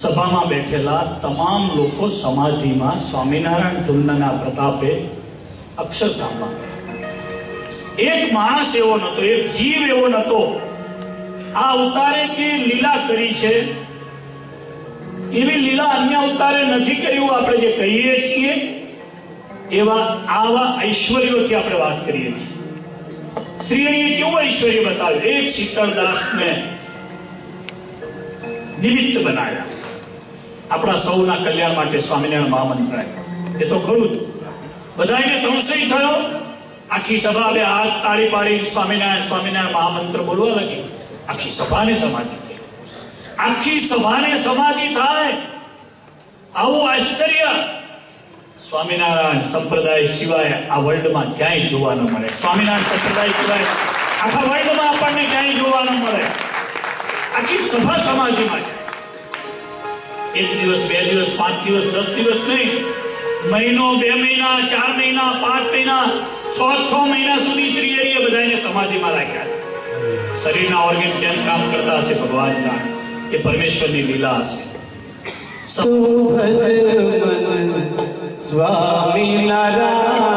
સભામાં બેઠેલા તમામ લોકો સમાધિમાં સ્વામિનારાયણ ધૂનના પ્રતાપે અક્ષરધામમાં. એક માણસ એવો નતો, એક જીવ એવો નતો આ અવતારે જે લીલા કરી છે એવી લીલા અન્ય અવતારે નથી કરી. આપણે જે કહીએ છીએ એવા આવા ઐશ્વર્યોથી આપણે વાત કરીએ છીએ. શ્રીએ કેવું ઐશ્વર્ય બતાવ્યું. એક શીતળદાસને નિમિત્ત બનાવ્યા આપણા સૌના કલ્યાણ માટે. સ્વામિનારાયણ મહામંત્ર એ તો ખરું જ. બધાને સંશય થયો. આખી સભા બે હાથ તાળી પાડી સ્વામિનારાયણ સ્વામિનારાયણ મહામંત્ર બોલવા લાગી. આખી સભાને સમાધિ થઈ. આખી સભાને સમાધિ થાય આવું આશ્ચર્ય સ્વામિનારાયણ સંપ્રદાય સિવાય આ વર્લ્ડમાં ક્યાંય જોવા ન મળે. સ્વામિનારાયણ સંપ્રદાય સિવાય આખા વર્લ્ડમાં આપણને ક્યાંય જોવા ન મળે. આખી સભા સમાધિમાં જાય. એક દિવસ, બે દિવસ, 5 દિવસ, 10 દિવસ નહીં, મહિનો, 2 મહિના, 4 મહિના, 5 મહિના, 6 મહિના સુધી શ્રી હરિએ બધાને સમાધિમાં રાખ્યા છે. શરીરના ઓર્ગન કેમ કામ કરતા હશે ભગવાન જાણે. એ પરમેશ્વરની લીલા હશે. સ્વામિનારાયણ